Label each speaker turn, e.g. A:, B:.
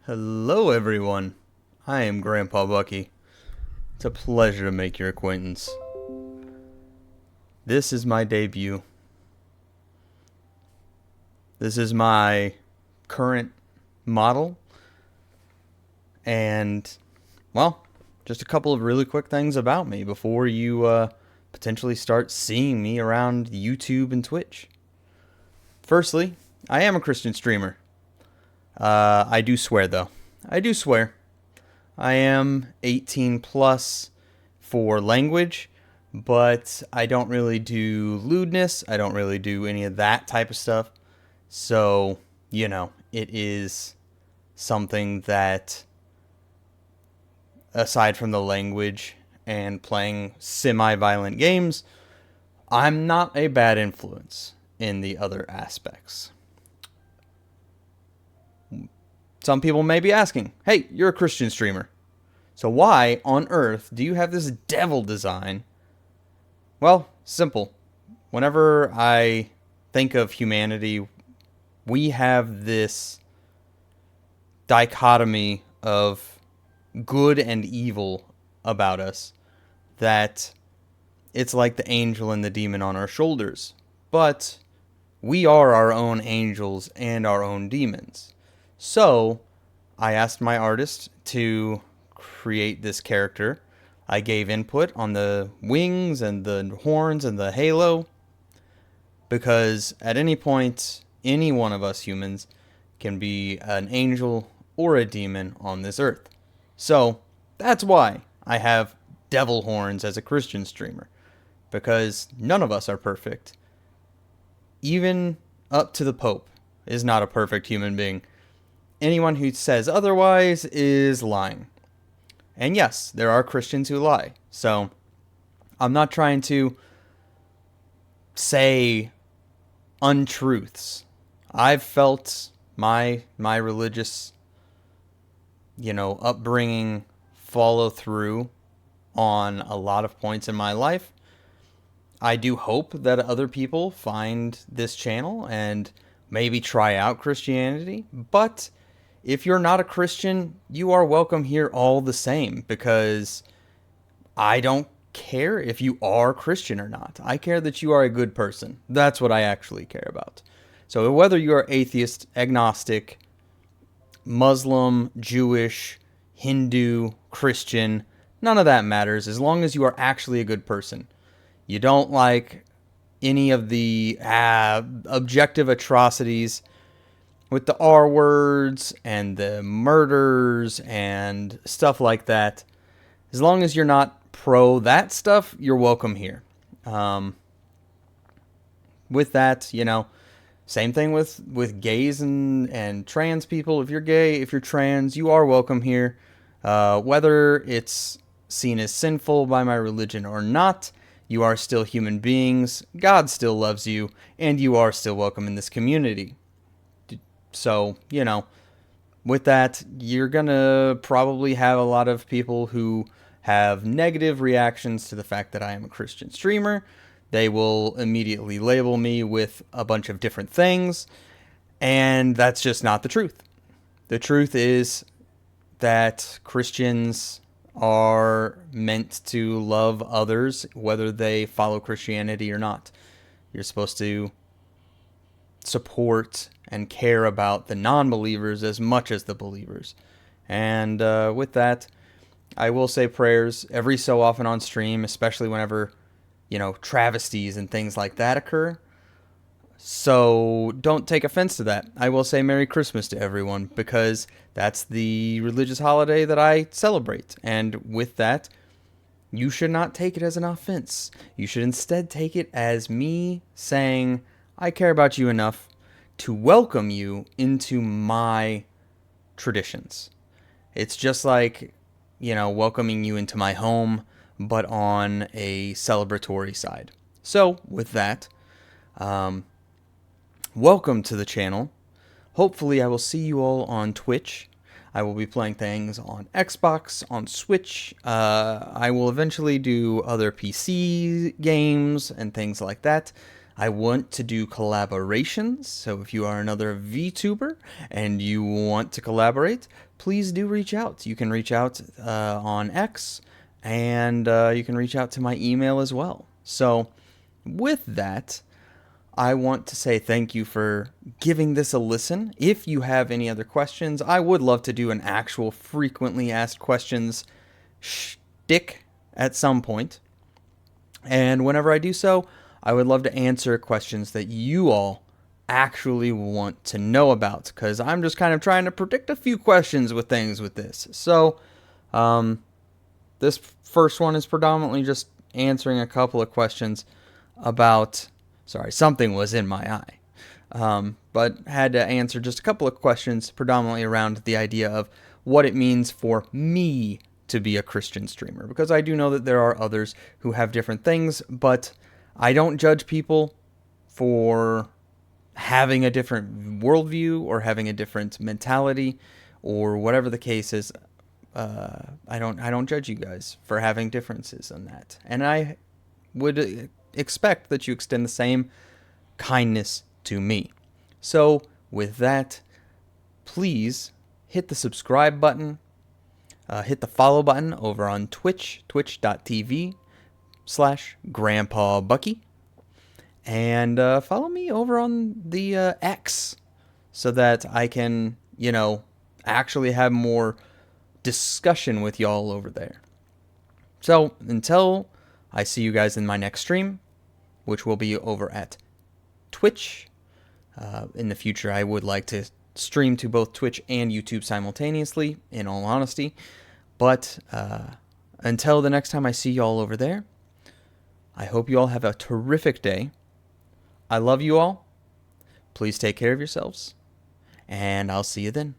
A: Hello, everyone. I am Grandpa Bucky. It's a pleasure to make your acquaintance. This is my debut. This is my current model. And, well, just a couple of really quick things about me before you potentially start seeing me around YouTube and Twitch. Firstly, I am a Christian streamer. I do swear, though. I do swear. I am 18 plus for language, but I don't really do lewdness. I don't really do any of that type of stuff. So, it is something that, aside from the language and playing semi-violent games, I'm not a bad influence in the other aspects. Some people may be asking, hey, you're a Christian streamer, so why on earth do you have this devil design? Well, simple. Whenever I think of humanity, we have this dichotomy of good and evil about us that it's like the angel and the demon on our shoulders. But we are our own angels and our own demons. So, I asked my artist to create this character. I gave input on the wings and the horns and the halo, because at any point, any one of us humans can be an angel or a demon on this earth. So, that's why I have devil horns as a Christian streamer, because none of us are perfect. Even up to the Pope is not a perfect human being. Anyone who says otherwise is lying. And yes, there are Christians who lie. So, I'm not trying to say untruths. I've felt my religious, upbringing follow through on a lot of points in my life. I do hope that other people find this channel and maybe try out Christianity, but if you're not a Christian, you are welcome here all the same, because I don't care if you are Christian or not. I care that you are a good person. That's what I actually care about. So whether you are atheist, agnostic, Muslim, Jewish, Hindu, Christian, none of that matters as long as you are actually a good person. You don't like any of the objective atrocities with the R words and the murders and stuff like that. As long as you're not pro that stuff, you're welcome here. With that, same thing with gays and trans people. If you're gay, if you're trans, you are welcome here. Whether it's seen as sinful by my religion or not, you are still human beings. God still loves you, and you are still welcome in this community. So, with that, you're going to probably have a lot of people who have negative reactions to the fact that I am a Christian streamer. They will immediately label me with a bunch of different things, and that's just not the truth. The truth is that Christians are meant to love others, whether they follow Christianity or not. You're supposed to support and care about the non-believers as much as the believers. And with that, I will say prayers every so often on stream, especially whenever, travesties and things like that occur. So don't take offense to that. I will say Merry Christmas to everyone, because that's the religious holiday that I celebrate. And with that, you should not take it as an offense. You should instead take it as me saying, I care about you enough to welcome you into my traditions. It's just like, welcoming you into my home, but on a celebratory side. So, with that, welcome to the channel. Hopefully, I will see you all on Twitch. I will be playing things on Xbox, on Switch. I will eventually do other PC games and things like that. I want to do collaborations, so if you are another VTuber and you want to collaborate, please do reach out. You can reach out on X, and you can reach out to my email as well. So, with that, I want to say thank you for giving this a listen. If you have any other questions, I would love to do an actual frequently asked questions shtick at some point. And whenever I do so, I would love to answer questions that you all actually want to know about, because I'm just kind of trying to predict a few questions with things with this. So, this first one is predominantly just answering a couple of questions about, sorry, something was in my eye. But had to answer just a couple of questions predominantly around the idea of what it means for me to be a Christian streamer, because I do know that there are others who have different things, but I don't judge people for having a different worldview or having a different mentality or whatever the case is. I don't judge you guys for having differences in that, and I would expect that you extend the same kindness to me. So with that, please hit the subscribe button, hit the follow button over on Twitch, twitch.tv/Grandpa Bucky, and follow me over on the X so that I can, actually have more discussion with y'all over there. So until I see you guys in my next stream, which will be over at Twitch. In the future, I would like to stream to both Twitch and YouTube simultaneously, in all honesty. But until the next time I see y'all over there, I hope you all have a terrific day. I love you all. Please take care of yourselves, and I'll see you then.